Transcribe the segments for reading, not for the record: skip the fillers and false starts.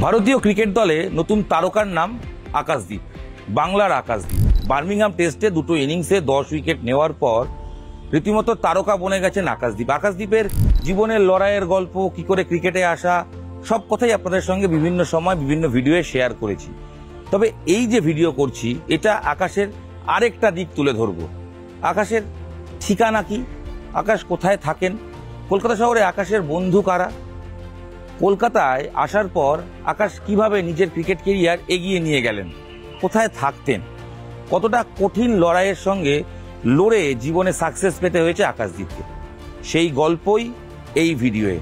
ভারতীয় ক্রিকেট দলে নতুন তারকার নাম আকাশদীপ। বাংলার আকাশদীপ বার্মিংহাম টেস্টে দুটো ইনিংসে 10 উইকেট নেওয়ার পর রীতিমতো তারকা বনে গেছেন আকাশদীপ। আকাশদীপের জীবনের লড়াইয়ের গল্প, কি করে ক্রিকেটে আসা, সব কথাই আপনাদের সঙ্গে বিভিন্ন সময় বিভিন্ন ভিডিওয়ে শেয়ার করেছি। তবে এই যে ভিডিও করছি, এটা আকাশের আরেকটা দিক তুলে ধরব। আকাশের ঠিকানা কি, আকাশ কোথায় থাকেন, কলকাতা শহরে আকাশের বন্ধু কারা, কলকাতায় আসার পর আকাশ কিভাবে নিজের ক্রিকেট কেরিয়ার এগিয়ে নিয়ে গেলেন, কোথায় থাকতেন, কতটা কঠিন লড়াইয়ের সঙ্গে লড়ে জীবনে সাকসেস পেতে হয়েছে আকাশদীপকে, সেই গল্পই এই ভিডিওয়ে।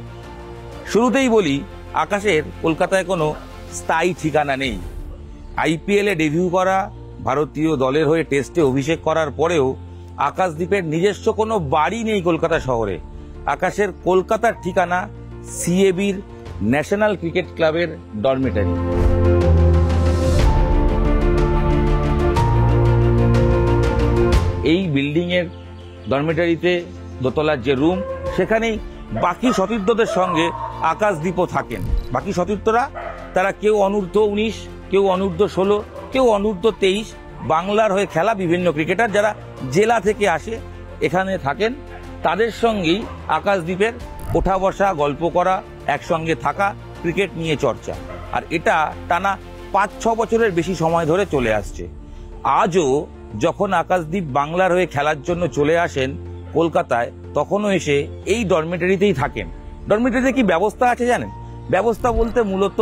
শুরুতেই বলি, আকাশের কলকাতায় কোনো স্থায়ী ঠিকানা নেই। আইপিএলে ডেবিউ করা, ভারতীয় দলের হয়ে টেস্টে অভিষেক করার পরেও আকাশদীপের নিজস্ব কোনো বাড়ি নেই কলকাতা শহরে। আকাশের কলকাতার ঠিকানা সিএবির ন্যাশনাল ক্রিকেট ক্লাবের ডরমিটারি। এই বিল্ডিং এর ডরমিটারিতে দোতলার যে রুম, সেখানেই বাকি সতীর্থদের সঙ্গে আকাশদীপও থাকেন। বাকি সতীর্থরা তারা কেউ অনূর্ধ্ব 19, কেউ অনূর্ধ্ব 16, কেউ অনূর্ধ্ব 23 বাংলার হয়ে খেলা বিভিন্ন ক্রিকেটার যারা জেলা থেকে আসে এখানে থাকেন। তাদের সঙ্গেই আকাশদীপের ওঠা বসা, গল্প করা, একসঙ্গে থাকা, ক্রিকেট নিয়ে চর্চা। আর এটা টানা 5-6 বছরের বেশি সময় ধরে চলে আসছে। আজও যখন আকাশদীপ বাংলার হয়ে খেলার জন্য চলে আসেন কলকাতায়, তখনও এসে এই ডরমিটারিতেই থাকেন। ডরমিটারিতে কি ব্যবস্থা আছে জানেন? ব্যবস্থা বলতে মূলত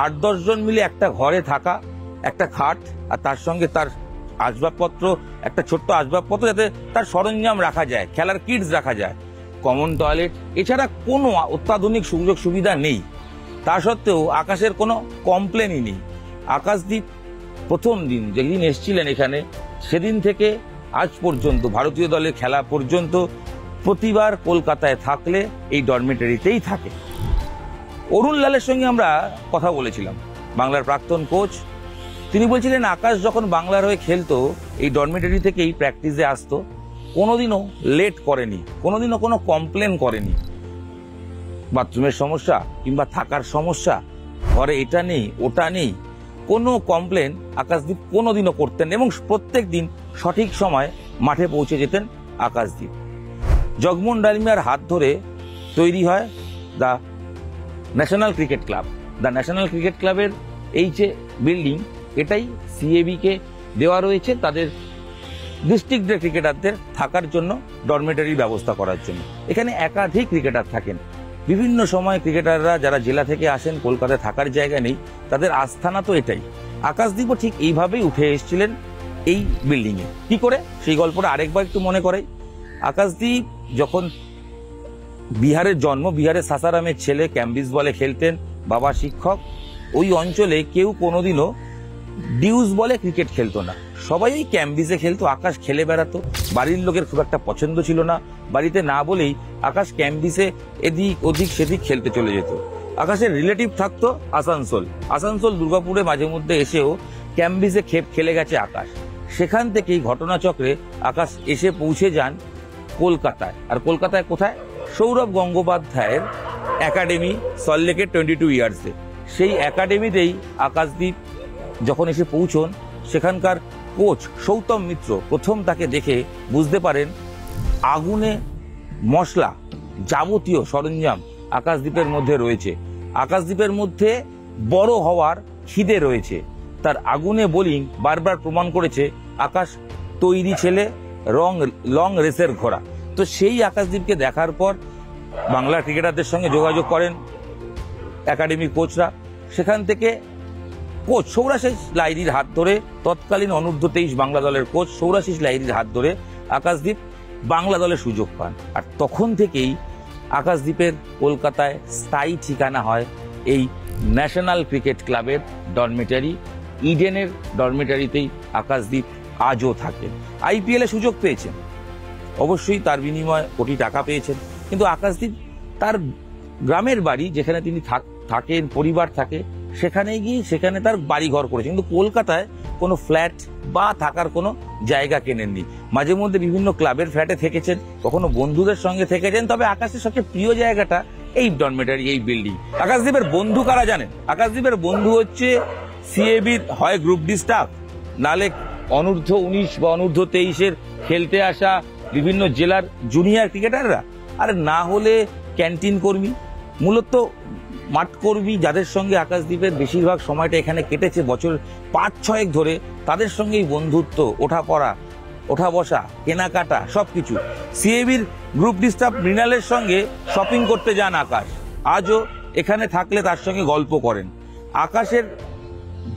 8-10 জন মিলে একটা ঘরে থাকা, একটা খাট, আর তার সঙ্গে তার আসবাবপত্র, একটা ছোট্ট আসবাবপত্র যাতে তার সরঞ্জাম রাখা যায়, খেলার কিটস রাখা যায়, কমন টয়লেট, এছাড়া কোনো অত্যাধুনিক সুযোগ সুবিধা নেই। তা সত্ত্বেও আকাশের কোনো কমপ্লেনই নেই। আকাশদীপ প্রথম দিন যেদিন এসেছিলেন এখানে, সেদিন থেকে আজ পর্যন্ত ভারতীয় দলের খেলা পর্যন্ত প্রতিবার কলকাতায় থাকলে এই ডরমিটারিতেই থাকে। অরুণ লালের সঙ্গে আমরা কথা বলেছিলাম, বাংলার প্রাক্তন কোচ। তিনি বলছিলেন আকাশ যখন বাংলার হয়ে খেলতো এই ডরমিটারি থেকেই প্র্যাকটিসে আসতো, কোনোদিনও লেট করেনি, কোনোদিনও কোনো কমপ্লেন করেনি। বাথরুমের সমস্যা কিংবা থাকার সমস্যা, ঘরে এটা নেই ওটা নেই, কোনো কমপ্লেন আকাশদীপ কোনোদিনও করতেন এবং প্রত্যেক দিন সঠিক সময় মাঠে পৌঁছে যেতেন আকাশদীপ। জগমোহন ডালমিয়ার হাত ধরে তৈরি হয় the national cricket club. The national cricket ক্লাবের এই যে বিল্ডিং, এটাই সিএবিকে দেওয়া রয়েছে তাদের ডিস্ট্রিক্টের ক্রিকেটারদের থাকার জন্য, ডরমিটারির ব্যবস্থা করার জন্য। এখানে একাধিক ক্রিকেটার থাকেন। বিভিন্ন সময় ক্রিকেটাররা যারা জেলা থেকে আসেন, কলকাতায় থাকার জায়গা নেই, তাদের আস্থানা তো এটাই। আকাশদীপও ঠিক এইভাবেই উঠে এসেছিলেন এই বিল্ডিংয়ে। কি করে, সেই গল্পটা আরেকবার একটু মনে করাই। আকাশদীপ যখন বিহারের জন্ম, বিহারের সাসারামের ছেলে, ক্যাম্বিস বলে খেলতেন, বাবা শিক্ষক। ওই অঞ্চলে কেউ কোনোদিনও ডিউস বলে ক্রিকেট খেলতো না, সবাই ওই ক্যাম্বিসে খেলতো। আকাশ খেলে বেড়াতো, বাড়ির লোকের খুব একটা পছন্দ ছিল না, বাড়িতে না বলেই আকাশ ক্যাম্বিসে এদিক ওদিক সেদিক খেলতে চলে যেত। আকাশের রিলেটিভ থাকতো আসানসোল দুর্গাপুরে মাঝে মধ্যে এসেও ক্যাম্বিসে খেলে গেছে আকাশ। সেখান থেকেই ঘটনাচক্রে আকাশ এসে পৌঁছে যান কলকাতায়। আর কলকাতায় কোথায়? সৌরভ গঙ্গোপাধ্যায়ের একাডেমি, সল্টলেকের 22 ইয়ার্সে। সেই একাডেমিতেই আকাশদীপ যখন এসে পৌঁছন, সেখানকার কোচ সৌতম মিত্র প্রথম তাকে দেখে বুঝতে পারেন আগুনে মশলা, যাবতীয় সরঞ্জাম আকাশদীপের মধ্যে রয়েছে। আকাশদীপের মধ্যে বড় হওয়ার খিদে রয়েছে। তার আগুনে বোলিং বারবার প্রমাণ করেছে আকাশ তৈরি ছেলে, লং রেসের ঘোড়া। তো সেই আকাশদীপকে দেখার পর বাংলার ক্রিকেটারদের সঙ্গে যোগাযোগ করেন একাডেমি কোচরা। সেখান থেকে কোচ সৌরাশিস লাহিড়ীর হাত ধরে, তৎকালীন অনূর্ধ্ব 23 বাংলা দলের কোচ সৌরাশিস লাহিড়ীর হাত ধরে আকাশদীপ বাংলা দলের সুযোগ পান। আর তখন থেকেই আকাশদীপের কলকাতায় স্থায়ী ঠিকানা হয় এই ন্যাশনাল ক্রিকেট ক্লাবের ডরমিটারি। ইডেনের ডরমিটারিতেই আকাশদীপ আজও থাকেন। আইপিএলে সুযোগ পেয়েছেন, অবশ্যই তার বিনিময়ে কোটি টাকা পেয়েছেন, কিন্তু আকাশদীপ তার গ্রামের বাড়ি, যেখানে তিনি থাকেন, পরিবার থাকে, সেখানে গিয়ে সেখানে তার বাড়ি ঘর করেছে, কিন্তু কলকাতায় কোনো ফ্ল্যাট বা থাকার কোনো জায়গা কেনেননি। মাঝে মধ্যে বিভিন্ন ক্লাবের ফ্ল্যাটে থেকেছেন, কখনো বন্ধুদের সঙ্গে থেকেছেন। তবে আকাশের সবচেয়ে প্রিয় জায়গাটা এই ডরমেটারি, এই বিল্ডিং। আকাশদীপের বন্ধু কারা জানেন? আকাশদীপের বন্ধু হচ্ছে সিএবির হয় গ্রুপ ডি স্টাফ, নালে অনূর্ধ্ব 19 বা অনূর্ধ্ব 23-এর খেলতে আসা বিভিন্ন জেলার জুনিয়র ক্রিকেটাররা, আর না হলে ক্যান্টিন কর্মী, মূলত মাঠ কর্মী, যাদের সঙ্গে আকাশদীপের বেশিরভাগ সময়টা এখানে কেটেছে বছর 5-6 ধরে, তাদের সঙ্গেই বন্ধুত্ব, ওঠা বসা, কেনাকাটা সবকিছু। সিএবির গ্রুপ ডি স্টাফ মৃণালের সঙ্গে শপিং করতে যান আকাশ, আজও এখানে থাকলে তার সঙ্গে গল্প করেন। আকাশের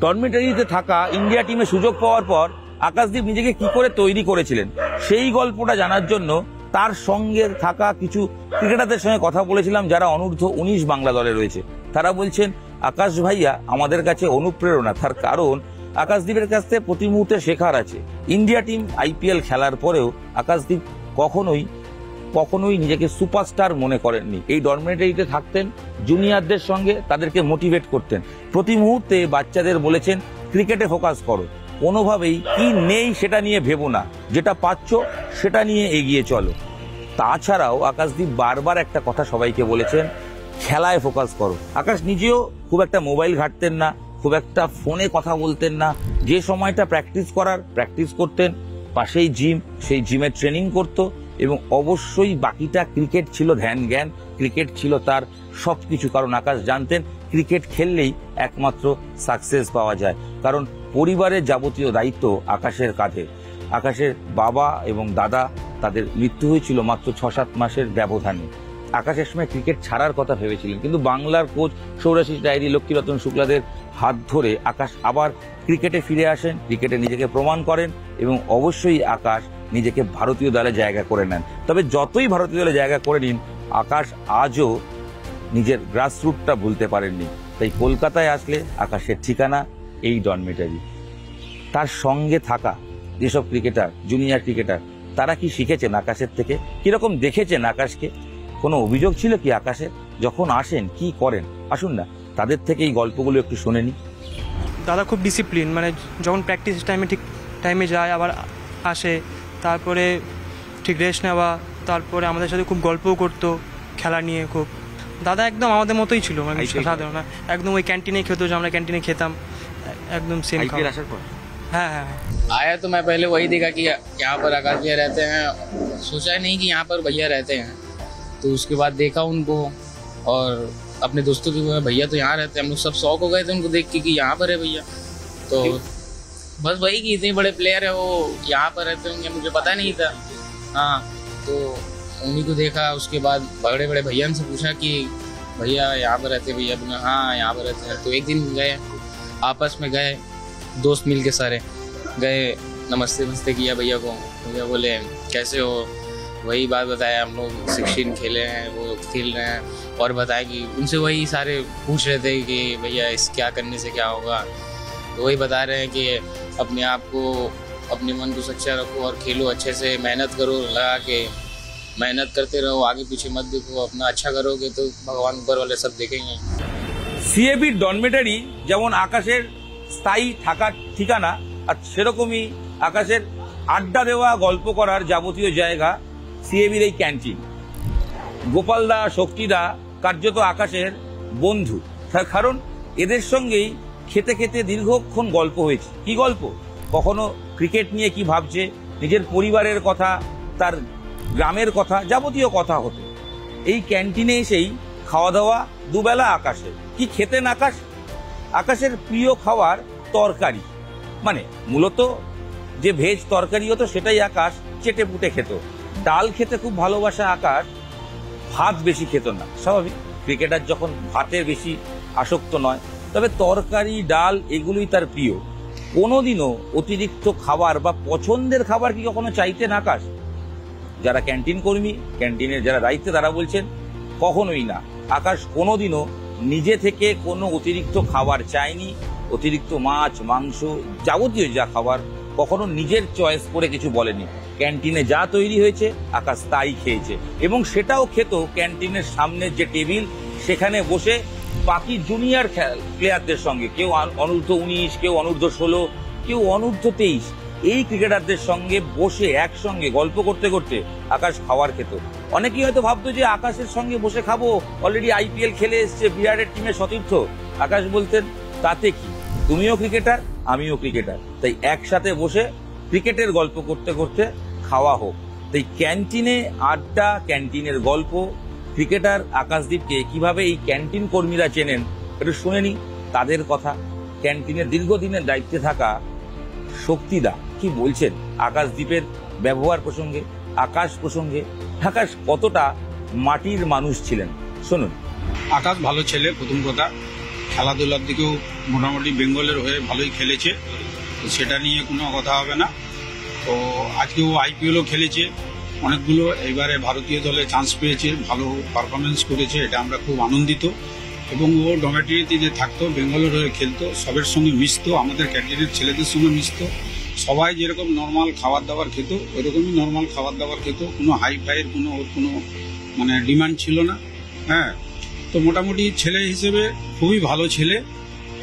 ডরমিটারিতে থাকা ইন্ডিয়া টিমে সুযোগ পাওয়ার পর আকাশদীপ নিজেকে কি করে তৈরি করেছিলেন সেই গল্পটা জানার জন্য তার সঙ্গে থাকা কিছু ক্রিকেটারদের সঙ্গে কথা বলেছিলাম, যারা অনূর্ধ্ব 19 বাংলা দলে রয়েছে। তারা বলছেন, আকাশ ভাইয়া আমাদের কাছে অনুপ্রেরণা, তার কারণ আকাশদীপের কাছ থেকে প্রতি মুহূর্তে শেখার আছে। ইন্ডিয়া টিম আইপিএল খেলার পরেও আকাশদীপ কখনোই নিজেকে সুপারস্টার মনে করেননি। এই ডরমিটারিতে থাকতেন, জুনিয়রদের সঙ্গে তাদেরকে মোটিভেট করতেন। প্রতি মুহূর্তে বাচ্চাদের বলেছেন, ক্রিকেটে ফোকাস করো, কোনোভাবেই কি নেই সেটা নিয়ে ভেবো না, যেটা পাচ্ছ সেটা নিয়ে এগিয়ে চলো। তাছাড়াও আকাশদীপ বারবার একটা কথা সবাইকে বলেছেন, খেলায় ফোকাস করো। আকাশ নিজেও খুব একটা মোবাইল ঘাঁটতেন না, খুব একটা ফোনে কথা বলতেন না। যে সময়টা প্র্যাকটিস করার প্র্যাকটিস করতেন, পাশেই জিম, সেই জিমে ট্রেনিং করত, এবং অবশ্যই বাকিটা ক্রিকেট ছিল ধ্যান জ্ঞান, ক্রিকেট ছিল তার সবকিছু। কারণ আকাশ জানতেন ক্রিকেট খেললেই একমাত্র সাকসেস পাওয়া যায়, কারণ পরিবারের যাবতীয় দায়িত্ব আকাশের কাঁধে। আকাশের বাবা এবং দাদা, তাদের মৃত্যু হয়েছিল মাত্র 6-7 মাসের ব্যবধানে। আকাশের সময় ক্রিকেট ছাড়ার কথা ভেবেছিলেন, কিন্তু বাংলার কোচ সৌরাশিস ডায়েরি, লক্ষ্মীরতন শুক্লাদের হাত ধরে আকাশ আবার ক্রিকেটে ফিরে আসেন, ক্রিকেটে নিজেকে প্রমাণ করেন, এবং অবশ্যই আকাশ নিজেকে ভারতীয় দলে জায়গা করে নেন। তবে যতই ভারতীয় দলে জায়গা করে নিন, আকাশ আজও নিজের গ্রাসরুটটা ভুলতে পারেননি। তাই কলকাতায় আসলে আকাশের ঠিকানা এই ডরমিটারি। তার সঙ্গে থাকা যেসব ক্রিকেটার, জুনিয়র ক্রিকেটার, তারা কি শিখেছেন আকাশের থেকে, কিরকম দেখেছেন আকাশকে, কোনো অভিযোগ ছিল কি আকাশের, যখন আসেন কি করেন? আসুন না তাদের থেকে এই গল্পগুলো একটু শুনে নি। দাদা খুব ডিসিপ্লিন, মানে যখন প্র্যাকটিস টাইমে ঠিক টাইমে যায়, আবার আসে, তারপরে ঠিক রেস্ট নেওয়া, তারপরে আমাদের সাথে খুব গল্পও করতো খেলা নিয়ে। খুব দাদা একদম আমাদের মতোই ছিল, মানে সাধারণ, একদম ওই ক্যান্টিনেই খেতো, যে আমরা ক্যান্টিনে খেতাম, একদম সেম। हाँ हाँ आया तो मैं पहले वही देखा कि यहाँ पर आकाश भैया रहते हैं, सोचा नहीं कि यहाँ पर भैया रहते हैं। तो उसके बाद देखा उनको, और अपने दोस्तों की भैया तो यहाँ रहते हैं, हम लोग सब शौक हो गए थे उनको देख के कि यहाँ पर है भैया। तो बस वही कि इतने बड़े प्लेयर है वो यहाँ पर रहते होंगे, मुझे पता नहीं था। हाँ, तो उन्हीं को देखा। उसके बाद बड़े बड़े भैया से पूछा कि भैया यहाँ पर रहते, भैया बोले हाँ यहाँ पर रहते हैं। तो एक दिन गए, आपस में गए, दोस्त मिल के सारे गए, नमस्ते किया भैया को। भैया बोले कैसे हो, वही बात बताया, हम लोग 16 खेले हैं, वो खेल रहे हैं, और बताया कि उनसे वही सारे पूछ रहे थे कि भैया इस क्या करने से क्या होगा। तो वही बता रहे हैं कि अपने आप को, अपने मन को सच्चा रखो और खेलो अच्छे से, मेहनत करो, लगा के मेहनत करते रहो, आगे पीछे मत देखो, अपना अच्छा करोगे तो भगवान ऊपर वाले सब देखेंगे। সিএবি ডরমিটারি যেমন আকাশের স্থায়ী থাকার ঠিকানা, আর সেরকমই আকাশের আড্ডা দেওয়া, গল্প করার যাবতীয় জায়গা সিএবির এই ক্যান্টিন। গোপালদা, শক্তিদা কার্যত আকাশের বন্ধু, তার কারণ এদের সঙ্গেই খেতে খেতে দীর্ঘক্ষণ গল্প হয়েছে। কি গল্প? কখনো ক্রিকেট নিয়ে কি ভাবছে, নিজের পরিবারের কথা, তার গ্রামের কথা, যাবতীয় কথা হতো। এই ক্যান্টিনে এসেই খাওয়া দাওয়া দুবেলা আকাশের। কি খেতেন আকাশ? আকাশের প্রিয় খাবার তরকারি, মানে মূলত যে ভেজ তরকারি হতো সেটাই আকাশ চেটে পুটে খেত। ডাল খেতে খুব ভালোবাসা আকাশ, ভাত বেশি খেত না, স্বাভাবিক, ক্রিকেটার যখন ভাতের বেশি আসক্ত নয়। তবে তরকারি, ডাল এগুলোই তার প্রিয়। কোনোদিনও অতিরিক্ত খাবার বা পছন্দের খাবার কি কখনো চাইতেন আকাশ? যারা ক্যান্টিন কর্মী, ক্যান্টিনের যারা দায়িত্বে, তারা বলছেন কখনোই না। আকাশ কোনোদিনও নিজে থেকে কোনো অতিরিক্ত খাবার চায়নি। অতিরিক্ত মাছ, মাংস, যাবতীয় যা খাবার কখনো নিজের চয়েস করে কিছু বলেনি। ক্যান্টিনে যা তৈরি হয়েছে আকাশ তাই খেয়েছে, এবং সেটাও খেত ক্যান্টিনের সামনে যে টেবিল, সেখানে বসে বাকি জুনিয়র প্লেয়ারদের সঙ্গে, কেউ অনূর্ধ্ব 19, কেউ অনূর্ধ্ব 16, কেউ অনূর্ধ্ব 23, এই ক্রিকেটারদের সঙ্গে বসে একসঙ্গে গল্প করতে করতে আকাশ খাবার খেত। অনেকেই হয়তো ভাবতো যে আকাশের সঙ্গে বসে খাবো, অলরেডি আইপিএল খেলে এসছে, বিরাটের টিমের সতীর্থ। আকাশ বলতেন তাতে কি, তুমিও ক্রিকেটার আমিও ক্রিকেটার, তাই একসাথে বসে ক্রিকেটের গল্প করতে করতে খাওয়া হোক। তাই ক্যান্টিনে আড্ডা, ক্যান্টিনের গল্প, ক্রিকেটার আকাশদীপকে কিভাবে এই ক্যান্টিন কর্মীরা চেনেন একটু শুনে নি তাদের কথা। ক্যান্টিনের দীর্ঘদিনের দায়িত্বে থাকা শক্তিদা কি বলছেন আকাশদীপের ব্যবহার প্রসঙ্গে, আকাশ প্রসঙ্গে। আকাশ কতটা মাটির মানুষ ছিলেন শুনুন। আকাশ ভালো ছেলে, প্রথম কথা। খেলাধুলার দিকেও মোটামুটি বেঙ্গলের হয়ে ভালোই খেলেছে, তো সেটা নিয়ে কোনো কথা হবে না। তো আজকে ও আইপিএলও খেলেছে অনেকগুলো, এবারে ভারতীয় দলে চান্স পেয়েছে, ভালো পারফরমেন্স করেছে, এটা আমরা খুব আনন্দিত। এবং ও ডোমেটিতে যে থাকতো, বেঙ্গলের হয়ে খেলতো, সবের সঙ্গে মিশতো, আমাদের ক্যান্টিনের ছেলেদের সঙ্গে মিশতো। সবাই যেরকম নর্মাল খাবার দাবার খেত ওইরকমই নর্মাল খাবার দাবার খেত, কোনো হাই ফাইয়ের কোনো মানে ডিমান্ড ছিল না। হ্যাঁ, তো মোটামুটি ছেলে হিসেবে খুবই ভালো ছেলে,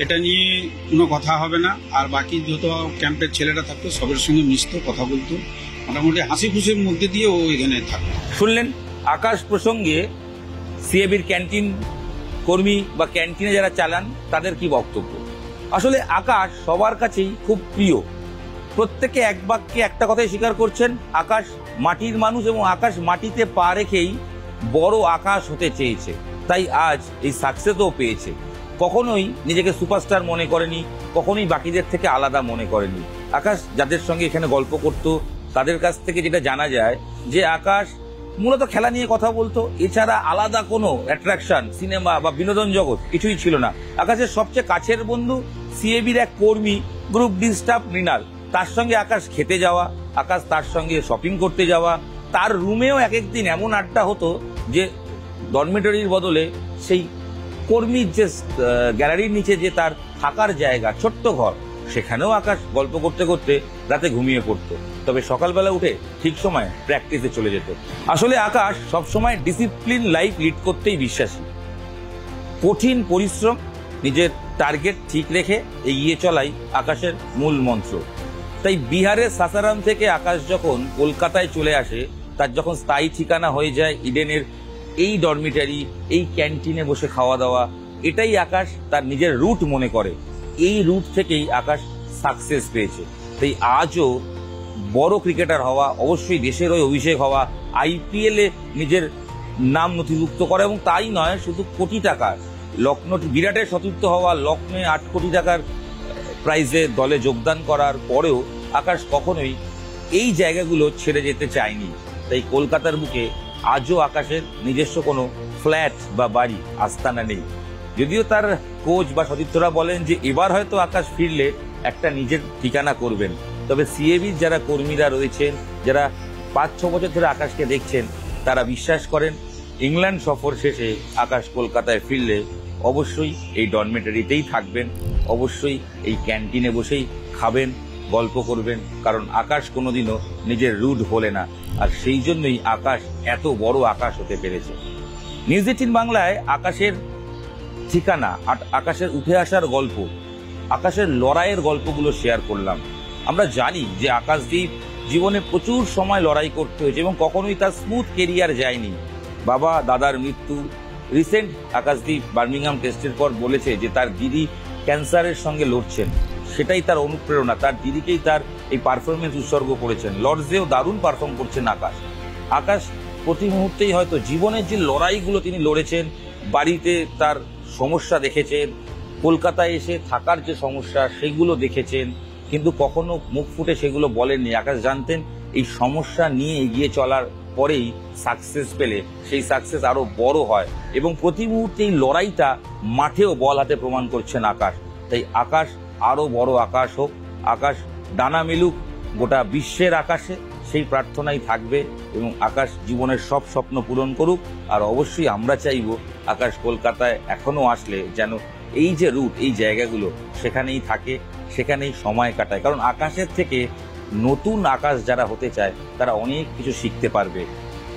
এটা নিয়ে কোনো কথা হবে না। আর বাকি যত ক্যাম্পের ছেলেরা থাকতো সবের সঙ্গে মিশতো, কথা বলতো, মোটামুটি হাসি খুশির মধ্যে দিয়ে ও এখানে থাকতো। শুনলেন আকাশ প্রসঙ্গে সিএবির ক্যান্টিন কর্মী বা ক্যান্টিনে যারা চালান তাদের কি বক্তব্য। আসলে আকাশ সবার কাছেই খুব প্রিয়, প্রত্যেকে এক বাক্যে একটা কথাই স্বীকার করছেন, আকাশ মাটির মানুষ এবং আকাশ মাটিতে পা রেখেই বড় আকাশ হতে চেয়েছে, তাই আজ এই সাকসেসও পেয়েছে। কখনোই নিজেকে সুপারস্টার মনে করেনি, কখনোই বাকিদের থেকে আলাদা মনে করেনি। আকাশ যাদের সঙ্গে এখানে গল্প করত তাদের কাছ থেকে যেটা জানা যায় যে আকাশ মূলত খেলা নিয়ে কথা বলতো, এছাড়া আলাদা কোনো অ্যাট্রাকশন সিনেমা বা বিনোদন জগৎ কিছুই ছিল না। আকাশের সবচেয়ে কাছের বন্ধু সিএবির এক কর্মী, গ্রুপ ডি স্টাফ মৃণাল, তার সঙ্গে আকাশ খেতে যাওয়া, আকাশ তার সঙ্গে শপিং করতে যাওয়া, তার রুমেও এক একদিন এমন আড্ডা হতো যে ডরমিটরির বদলে সেই কর্মীর যে গ্যালারির নিচে যে তার থাকার জায়গা, ছোট্ট ঘর, সেখানেও আকাশ গল্প করতে করতে রাতে ঘুমিয়ে পড়তো, তবে সকালবেলা উঠে ঠিক সময় প্র্যাকটিসে চলে যেত। আসলে আকাশ সবসময় ডিসিপ্লিন লাইফ লিড করতেই বিশ্বাসী। কঠিন পরিশ্রম, নিজের টার্গেট ঠিক রেখে এগিয়ে চলাই আকাশের মূল মন্ত্র। তাই বিহারের সাসারাম থেকে আকাশ যখন কলকাতায় চলে আসে, তার যখন স্থায়ী ঠিকানা হয়ে যায় ইডেনের এই ডরমিটারি, এই ক্যান্টিনে বসে খাওয়া দাওয়া, এটাই আকাশ তার নিজের রুট মনে করে। এই রুট থেকেই আকাশ সাকসেস পেয়েছে। তাই আজও বড় ক্রিকেটার হওয়া, অবশ্যই দেশের হয়ে অভিষেক হওয়া, আইপিএলে নিজের নাম নথিভুক্ত করা, এবং তাই নয় শুধু কোটি টাকার লখনৌ বিরাটের সতীর্থ হওয়া, লখনৌ 8 কোটি টাকার প্রাইজে দলে যোগদান করার পরেও আকাশ কখনোই এই জায়গাগুলো ছেড়ে যেতে চায়নি। তাই কলকাতার বুকে আজও আকাশের নিজস্ব কোনো ফ্ল্যাট বা বাড়ি আস্তানা নেই। যদিও তার কোচ বা সতীর্থরা বলেন যে এবার হয়তো আকাশ ফিরলে একটা নিজের ঠিকানা করবেন, তবে সিএবির যারা কর্মীরা রয়েছেন, যারা 5-6 বছর ধরে আকাশকে দেখছেন, তারা বিশ্বাস করেন ইংল্যান্ড সফর শেষে আকাশ কলকাতায় ফিরলে অবশ্যই এই ডরমিটরিতেই থাকবেন, অবশ্যই এই ক্যান্টিনে বসেই খাবেন, গল্প করবেন, কারণ আকাশ কোনোদিনও নিজের রুট ভোলে না। আর সেই জন্যই আকাশ এত বড় আকাশ হতে পেরেছে। নিউজ 18 বাংলায় আকাশের ঠিকানা, আকাশের উঠে আসার গল্প, আকাশের লড়াইয়ের গল্পগুলো শেয়ার করলাম। আমরা জানি যে আকাশদীপ জীবনে প্রচুর সময় লড়াই করতে হয়েছে এবং কখনোই তার স্মুথ কেরিয়ার যায়নি। বাবা দাদার মৃত্যু, রিসেন্ট আকাশদীপ বার্মিংহাম টেস্টের পর বলেছে যে তার দিদি ক্যান্সারের সঙ্গে লড়ছেন, সেটাই তার অনুপ্রেরণা, তার দিদিকেই তার এই পারফরমেন্স উৎসর্গ করেছেন। লর্ডসেও দারুণ পারফর্ম করছেন আকাশ প্রতি মুহূর্তেই হয়তো জীবনের যে লড়াইগুলো তিনি লড়েছেন, বাড়িতে তার সমস্যা দেখেছেন, কলকাতায় এসে থাকার যে সমস্যা সেগুলো দেখেছেন, কিন্তু কখনো মুখ ফুটে সেগুলো বলেননি। আকাশ জানতেন এই সমস্যা নিয়ে এগিয়ে চলার পরেই সাকসেস পেলে সেই সাকসেস আরো বড় হয়, এবং প্রতি মুহূর্তে এই লড়াইটা মাঠেও বল হাতে প্রমাণ করছেন আকাশ। তাই আকাশ আরো বড় আকাশ হোক, আকাশ ডানা মেলুক গোটা বিশ্বের আকাশে, সেই প্রার্থনাই থাকবে, এবং আকাশ জীবনের সব স্বপ্ন পূরণ করুক। আর অবশ্যই আমরা চাইব আকাশ কলকাতায় এখনো আসলে যেন এই যে রুট, এই জায়গাগুলো সেখানেই থাকে, সেখানেই সময় কাটায়, কারণ আকাশের থেকে নতুন আকাশ যারা হতে চায় তারা অনেক কিছু শিখতে পারবে।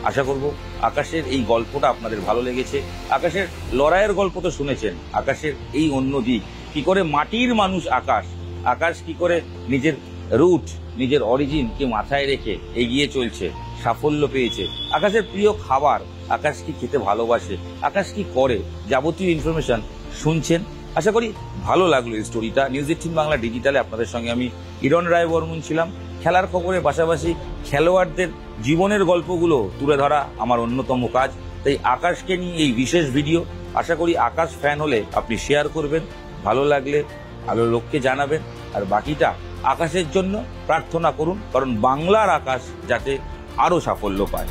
আশা করব আকাশের এই গল্পটা আপনাদের ভালো লেগেছে। আকাশের লড়াইয়ের গল্প তো শুনেছেন, আকাশের এই অন্য দিক, কি করে মাটির মানুষ আকাশ কি করে নিজের রুট, নিজের অরিজিনকে মাথায় রেখে এগিয়ে চলছে, সাফল্য পেয়েছে। আকাশের প্রিয় খাবার, আকাশ কি খেতে ভালোবাসে, আকাশ কি করে, যাবতীয় ইনফরমেশন শুনছেন। আশা করি ভালো লাগলো এই স্টোরিটা। নিউজ 18 বাংলা ডিজিটালে আপনাদের সঙ্গে আমি ইরণ রায় বর্মন ছিলাম। খেলার খবরের পাশাপাশি খেলোয়াড়দের জীবনের গল্পগুলো তুলে ধরা আমার অন্যতম কাজ। তাই আকাশকে নিয়ে এই বিশেষ ভিডিও। আশা করি আকাশ ফ্যান হলে আপনি শেয়ার করবেন, ভালো লাগলে ভালো লোককে জানাবেন, আর বাকিটা আকাশের জন্য প্রার্থনা করুন, কারণ বাংলার আকাশ যাতে আরো সাফল্য পায়।